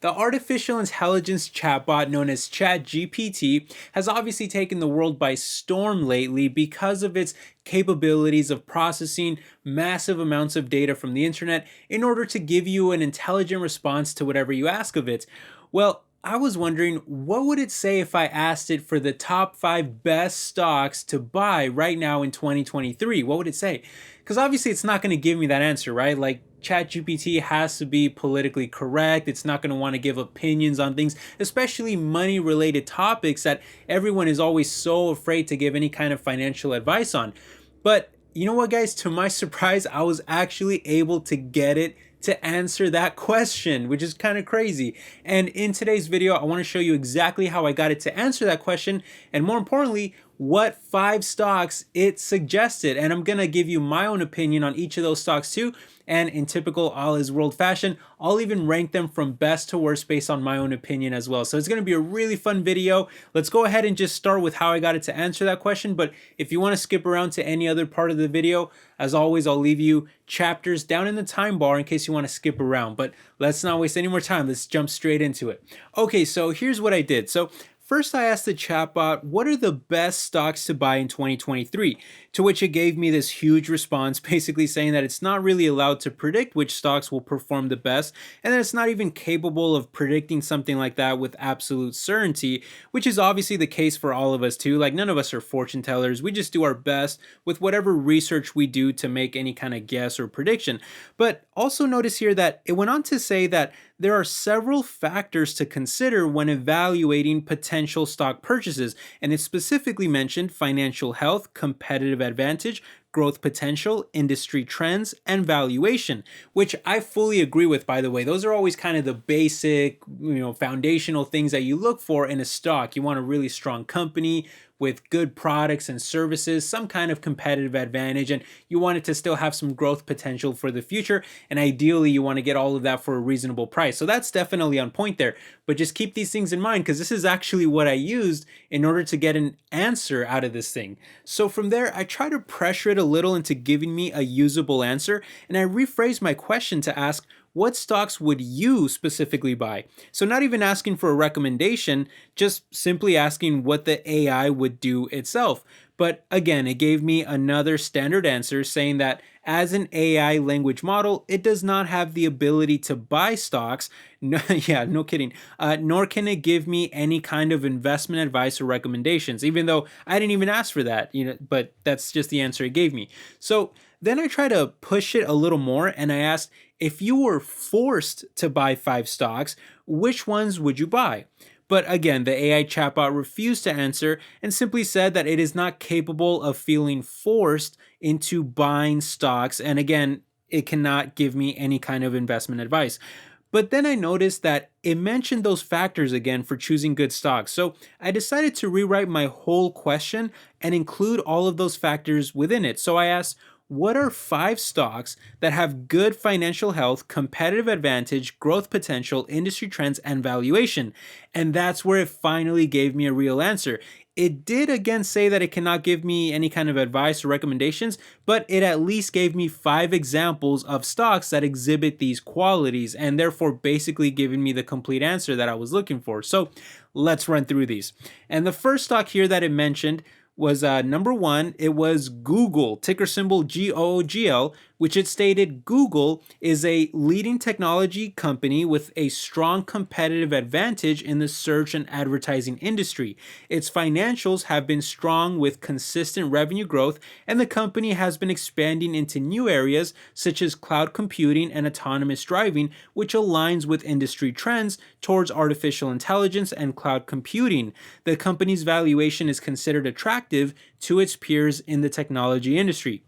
The artificial intelligence chatbot known as ChatGPT has obviously taken the world by storm lately because of its capabilities of processing massive amounts of data from the internet in order to give you an intelligent response to whatever you ask of it. Well, I was wondering, what would it say if I asked it for the top 5 best stocks to buy right now in 2023? What would it say? Because obviously it's not going to give me that answer, right? Like ChatGPT has to be politically correct. It's not going to want to give opinions on things, especially money related topics that everyone is always so afraid to give any kind of financial advice on. But you know what, guys? To my surprise, I was actually able to get it to answer that question, which is kind of crazy. And in today's video, I want to show you exactly how I got it to answer that question, and more importantly, what 5 stocks it suggested. And I'm going to give you my own opinion on each of those stocks too. And in typical all is world fashion, I'll even rank them from best to worst based on my own opinion as well. So it's going to be a really fun video. Let's go ahead and just start with how I got it to answer that question. But if you want to skip around to any other part of the video, as always, I'll leave you chapters down in the time bar in case you want to skip around. But let's not waste any more time. Let's jump straight into it. Okay, so here's what I did. So first, I asked the chatbot, what are the best stocks to buy in 2023? To which it gave me this huge response, basically saying that it's not really allowed to predict which stocks will perform the best, and that it's not even capable of predicting something like that with absolute certainty, which is obviously the case for all of us too. Like, none of us are fortune tellers. We just do our best with whatever research we do to make any kind of guess or prediction. But also notice here that it went on to say that there are several factors to consider when evaluating potential stock purchases, and it specifically mentioned financial health, competitive advantage, growth potential, industry trends, and valuation, which I fully agree with, by the way. Those are always kind of the basic, foundational things that you look for in a stock. You want a really strong company with good products and services, some kind of competitive advantage, and you want it to still have some growth potential for the future, and ideally you want to get all of that for a reasonable price. So that's definitely on point there, but just keep these things in mind because this is actually what I used in order to get an answer out of this thing. So from there, I try to pressure it a little into giving me a usable answer, and I rephrased my question to ask, what stocks would you specifically buy? So not even asking for a recommendation, just simply asking what the AI would do itself. But again, it gave me another standard answer saying that as an AI language model, it does not have the ability to buy stocks. No, yeah, no kidding. Nor can it give me any kind of investment advice or recommendations, even though I didn't even ask for that, but that's just the answer it gave me. So then I try to push it a little more and I asked, if you were forced to buy 5 stocks, which ones would you buy? But again, the AI chatbot refused to answer and simply said that it is not capable of feeling forced into buying stocks. And again, it cannot give me any kind of investment advice. But then I noticed that it mentioned those factors again for choosing good stocks. So I decided to rewrite my whole question and include all of those factors within it. So I asked, what are 5 stocks that have good financial health, competitive advantage, growth potential, industry trends, and valuation? And that's where it finally gave me a real answer. It did again say that it cannot give me any kind of advice or recommendations, but it at least gave me 5 examples of stocks that exhibit these qualities and therefore basically giving me the complete answer that I was looking for. So let's run through these. And the first stock here that it mentioned was number 1. It was Google, ticker symbol GOOGL, which it stated Google is a leading technology company with a strong competitive advantage in the search and advertising industry. Its financials have been strong with consistent revenue growth, and the company has been expanding into new areas such as cloud computing and autonomous driving, which aligns with industry trends towards artificial intelligence and cloud computing. The company's valuation is considered attractive to its peers in the technology industry.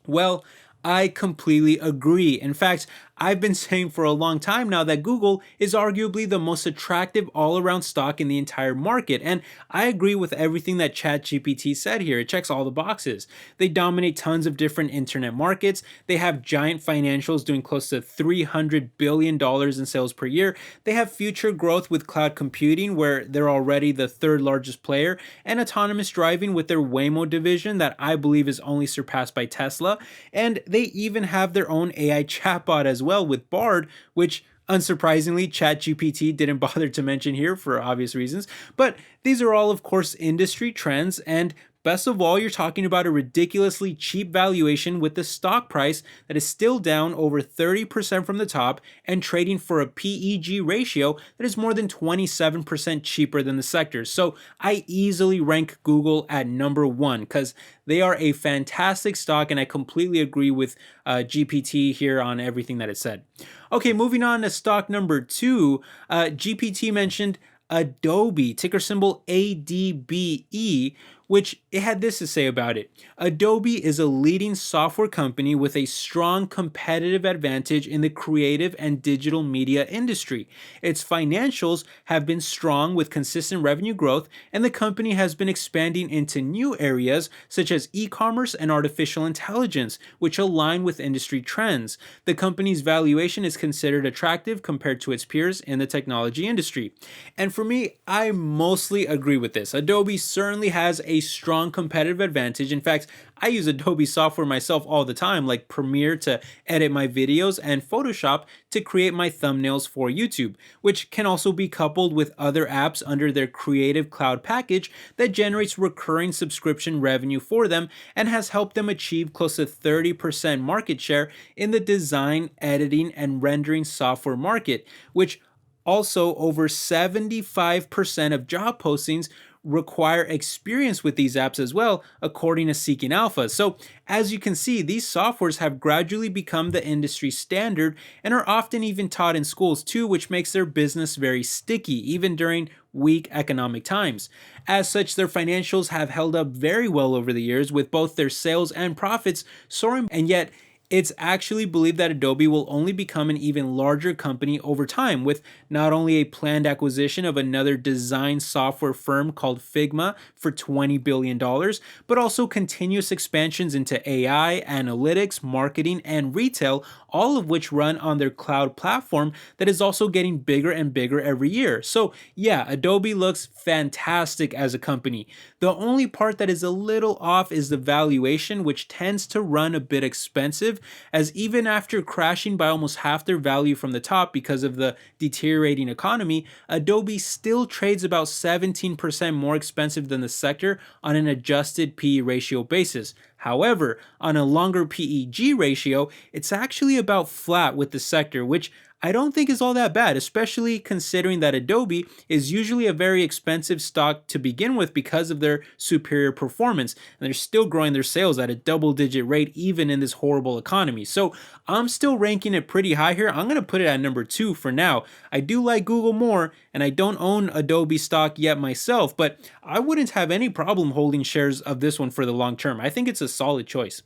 Well, I completely agree. In fact, I've been saying for a long time now that Google is arguably the most attractive all-around stock in the entire market, and I agree with everything that ChatGPT said here. It checks all the boxes. They dominate tons of different internet markets. They have giant financials doing close to $300 billion in sales per year. They have future growth with cloud computing, where they're already the 3rd largest player, and autonomous driving with their Waymo division that I believe is only surpassed by Tesla. And they even have their own AI chatbot as well with Bard, which Unsurprisingly, ChatGPT didn't bother to mention here for obvious reasons, but these are all, of course, industry trends, and best of all, you're talking about a ridiculously cheap valuation with the stock price that is still down over 30% from the top and trading for a PEG ratio that is more than 27% cheaper than the sector. So I easily rank Google at number one because they are a fantastic stock, and I completely agree with GPT here on everything that it said. Okay, moving on to stock number two, GPT mentioned Adobe, ticker symbol ADBE, which it had this to say about it. Adobe is a leading software company with a strong competitive advantage in the creative and digital media industry. Its financials have been strong with consistent revenue growth, and the company has been expanding into new areas such as e-commerce and artificial intelligence, which align with industry trends. The company's valuation is considered attractive compared to its peers in the technology industry. And for me, I mostly agree with this. Adobe certainly has a strong competitive advantage. In fact, I use Adobe software myself all the time, like Premiere to edit my videos and Photoshop to create my thumbnails for YouTube, which can also be coupled with other apps under their Creative Cloud package that generates recurring subscription revenue for them and has helped them achieve close to 30% market share in the design, editing, and rendering software market, which also over 75% of job postings require experience with these apps as well, according to Seeking Alpha. So, as you can see, these softwares have gradually become the industry standard and are often even taught in schools too, which makes their business very sticky, even during weak economic times. As such, their financials have held up very well over the years, with both their sales and profits soaring, and yet it's actually believed that Adobe will only become an even larger company over time, with not only a planned acquisition of another design software firm called Figma for $20 billion, but also continuous expansions into AI, analytics, marketing, and retail, all of which run on their cloud platform that is also getting bigger and bigger every year. So yeah, Adobe looks fantastic as a company. The only part that is a little off is the valuation, which tends to run a bit expensive, as even after crashing by almost half their value from the top because of the deteriorating economy, Adobe still trades about 17% more expensive than the sector on an adjusted PE ratio basis. However, on a longer PEG ratio, it's actually about flat with the sector, which I don't think is all that bad, especially considering that Adobe is usually a very expensive stock to begin with because of their superior performance, and they're still growing their sales at a double-digit rate even in this horrible economy. So I'm still ranking it pretty high here. I'm going to put it at number 2 for now. I do like Google more, and I don't own Adobe stock yet myself, but I wouldn't have any problem holding shares of this one for the long term. I think it's a solid choice.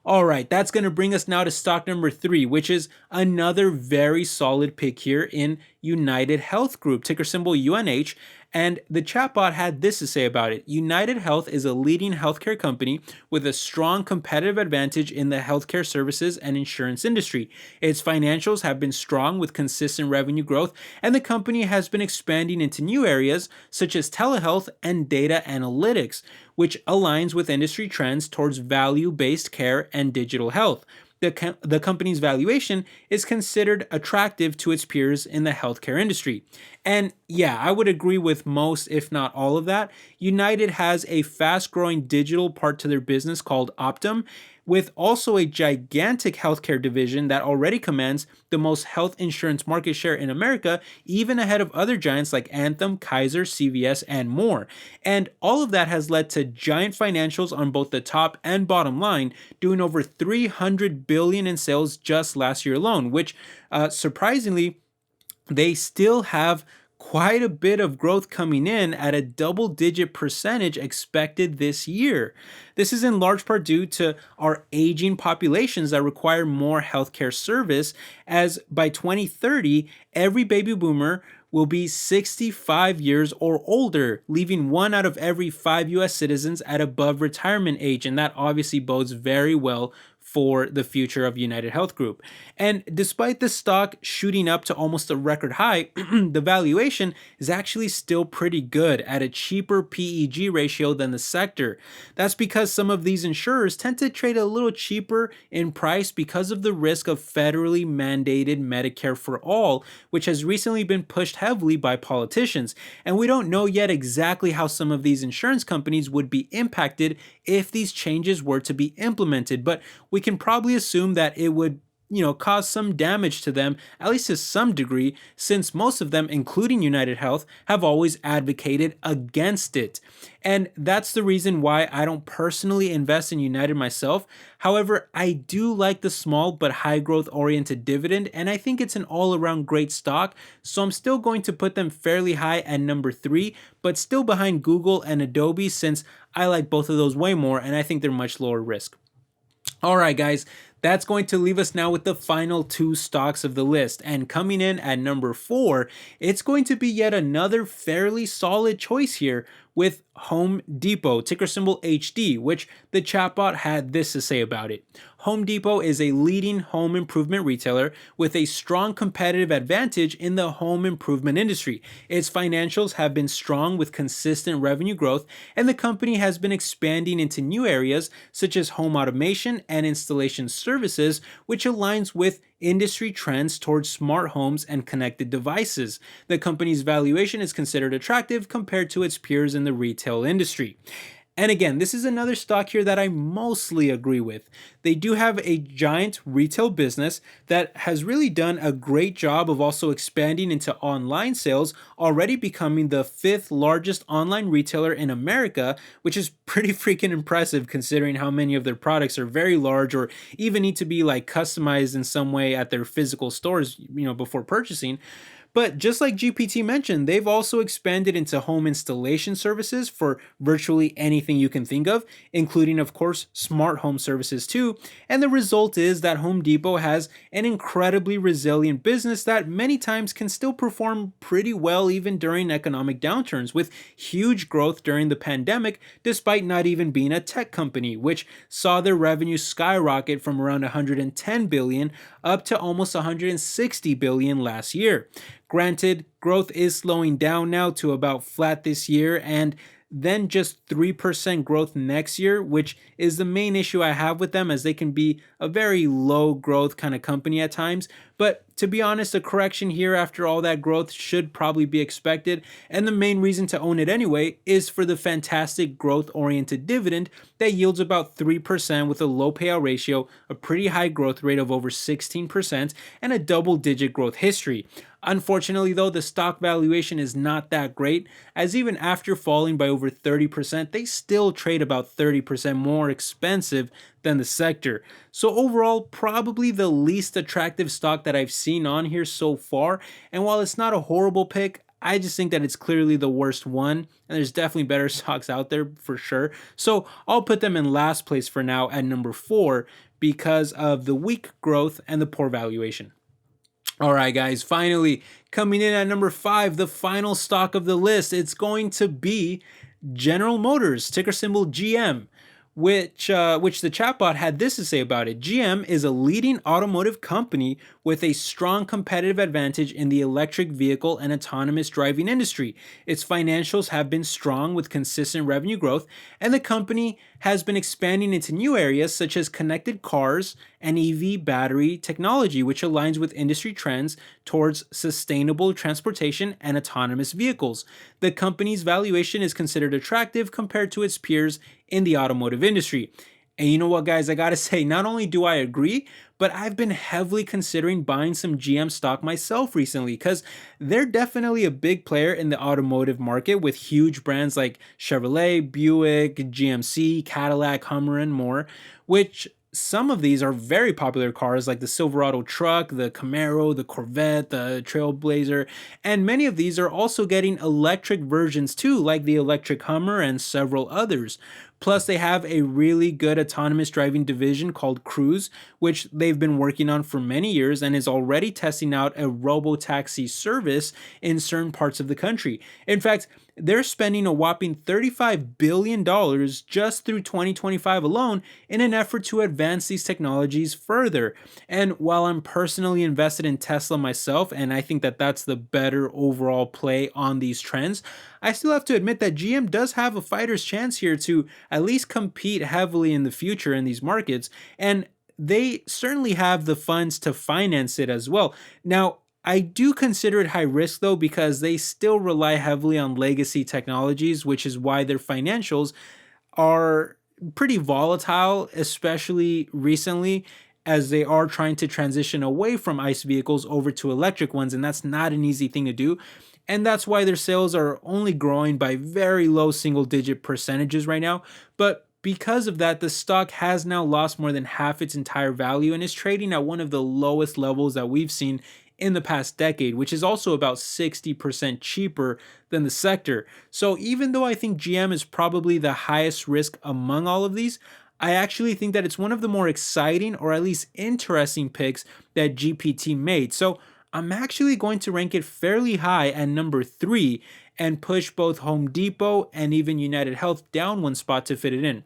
All right, that's going to bring us now to stock number 3, which is another very solid pick here in United Health Group, ticker symbol UNH. And the chatbot had this to say about it. United Health is a leading healthcare company with a strong competitive advantage in the healthcare services and insurance industry. Its financials have been strong with consistent revenue growth, and the company has been expanding into new areas such as telehealth and data analytics, which aligns with industry trends towards value-based care and digital health. The company's valuation is considered attractive to its peers in the healthcare industry. And yeah, I would agree with most, if not all of that. United has a fast-growing digital part to their business called Optum, with also a gigantic healthcare division that already commands the most health insurance market share in America, even ahead of other giants like Anthem, Kaiser, CVS, and more. And all of that has led to giant financials on both the top and bottom line, doing over $300 billion in sales just last year alone, which surprisingly, they still have quite a bit of growth coming in at a double-digit percentage expected this year. This is in large part due to our aging populations that require more healthcare service, as by 2030, every baby boomer will be 65 years or older, leaving 1 out of every 5 US citizens at above retirement age, and that obviously bodes very well for the future of United Health Group. And despite the stock shooting up to almost a record high, the valuation is actually still pretty good at a cheaper PEG ratio than the sector. That's because some of these insurers tend to trade a little cheaper in price because of the risk of federally mandated Medicare for all, which has recently been pushed heavily by politicians. And we don't know yet exactly how some of these insurance companies would be impacted if these changes were to be implemented, but we can probably assume that it would cause some damage to them, at least to some degree, since most of them, including United Health, have always advocated against it. And that's the reason why I don't personally invest in United myself. However, I do like the small but high growth oriented dividend, and I think it's an all around great stock. So I'm still going to put them fairly high at number 3, but still behind Google and Adobe since I like both of those way more and I think they're much lower risk. All right, guys, that's going to leave us now with the final 2 stocks of the list. And coming in at number 4, it's going to be yet another fairly solid choice here with Home Depot, ticker symbol HD, which the chatbot had this to say about it. Home Depot is a leading home improvement retailer with a strong competitive advantage in the home improvement industry. Its financials have been strong with consistent revenue growth, and the company has been expanding into new areas such as home automation and installation services, which aligns with industry trends towards smart homes and connected devices. The company's valuation is considered attractive compared to its peers in the retail industry. And again, this is another stock here that I mostly agree with. They do have a giant retail business that has really done a great job of also expanding into online sales, already becoming the 5th largest online retailer in America, which is pretty freaking impressive considering how many of their products are very large or even need to be like customized in some way at their physical stores, before purchasing. But just like GPT mentioned, they've also expanded into home installation services for virtually anything you can think of, including, of course, smart home services too. And the result is that Home Depot has an incredibly resilient business that many times can still perform pretty well even during economic downturns, with huge growth during the pandemic, despite not even being a tech company, which saw their revenue skyrocket from around 110 billion up to almost 160 billion last year. Granted, growth is slowing down now to about flat this year and then just 3% growth next year, which is the main issue I have with them, as they can be a very low growth kind of company at times. But to be honest, a correction here after all that growth should probably be expected, and the main reason to own it anyway is for the fantastic growth-oriented dividend that yields about 3% with a low payout ratio, a pretty high growth rate of over 16%, and a double-digit growth history. Unfortunately though, the stock valuation is not that great, as even after falling by over 30%, they still trade about 30% more expensive than the sector. So overall, probably the least attractive stock that I've seen on here so far, and while it's not a horrible pick, I just think that it's clearly the worst one, and there's definitely better stocks out there for sure. So I'll put them in last place for now at number 4 because of the weak growth and the poor valuation. All right, guys, finally coming in at number 5, the final stock of the list, it's going to be General Motors, ticker symbol GM. Which the chatbot had this to say about it. GM is a leading automotive company with a strong competitive advantage in the electric vehicle and autonomous driving industry. Its financials have been strong with consistent revenue growth, and the company has been expanding into new areas such as connected cars and EV battery technology, which aligns with industry trends towards sustainable transportation and autonomous vehicles. The company's valuation is considered attractive compared to its peers in the automotive industry. And you know what, guys, I gotta say, not only do I agree, but I've been heavily considering buying some GM stock myself recently because they're definitely a big player in the automotive market with huge brands like Chevrolet, Buick, GMC, Cadillac, Hummer, and more, which some of these are very popular cars like the Silverado truck, the Camaro, the Corvette, the Trailblazer, and many of these are also getting electric versions too, like the electric Hummer and several others. Plus, they have a really good autonomous driving division called Cruise, which they've been working on for many years and is already testing out a robo-taxi service in certain parts of the country. In fact, they're spending a whopping $35 billion just through 2025 alone in an effort to advance these technologies further. And while I'm personally invested in Tesla myself, and I think that that's the better overall play on these trends, I still have to admit that GM does have a fighter's chance here to at least compete heavily in the future in these markets. And they certainly have the funds to finance it as well. Now, I do consider it high risk though, because they still rely heavily on legacy technologies, which is why their financials are pretty volatile, especially recently, as they are trying to transition away from ICE vehicles over to electric ones. And that's not an easy thing to do. And that's why their sales are only growing by very low single digit percentages right now. But because of that, the stock has now lost more than half its entire value and is trading at one of the lowest levels that we've seen in the past decade, which is also about 60% cheaper than the sector. So even though I think GM is probably the highest risk among all of these, I actually think that it's one of the more exciting or at least interesting picks that GPT made. So I'm actually going to rank it fairly high at number 3 and push both Home Depot and even United Health down one spot to fit it in.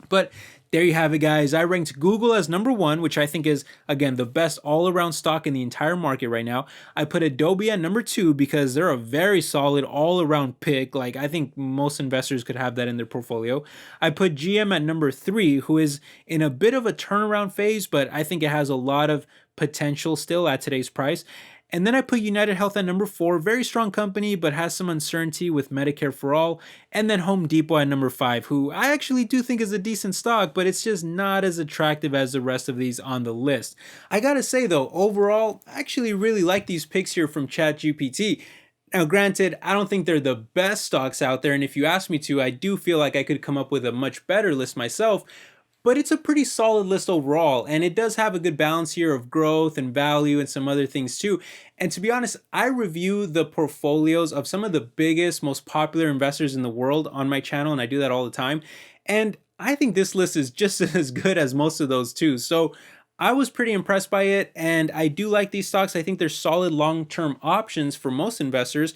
But there you have it, guys. I ranked Google as number 1, which I think is, again, the best all-around stock in the entire market right now. I put Adobe at number 2 because they're a very solid all-around pick. Like, I think most investors could have that in their portfolio. I put GM at number 3, who is in a bit of a turnaround phase, but I think it has a lot of potential still at today's price. And then I put United Health at number 4, very strong company, but has some uncertainty with Medicare for all. And then Home Depot at number 5, who I actually do think is a decent stock, but it's just not as attractive as the rest of these on the list. I gotta say though, overall, I actually really like these picks here from ChatGPT. Now, granted, I don't think they're the best stocks out there, and if you ask me to, I do feel like I could come up with a much better list myself, but it's a pretty solid list overall, and it does have a good balance here of growth and value and some other things too. And to be honest, I review the portfolios of some of the biggest, most popular investors in the world on my channel, and I do that all the time. And I think this list is just as good as most of those too. So I was pretty impressed by it, and I do like these stocks. I think they're solid long-term options for most investors.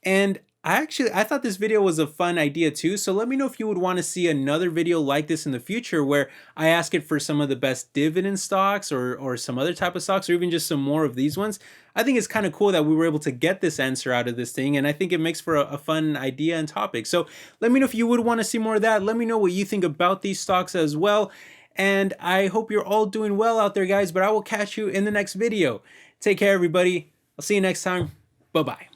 And I thought this video was a fun idea too, so let me know if you would want to see another video like this in the future where I ask it for some of the best dividend stocks or some other type of stocks, or even just some more of these ones. I think it's kind of cool that we were able to get this answer out of this thing, and I think it makes for a fun idea and topic. So let me know if you would want to see more of that. Let me know what you think about these stocks as well. And I hope you're all doing well out there, guys, but I will catch you in the next video. Take care, everybody. I'll see you next time. Bye-bye.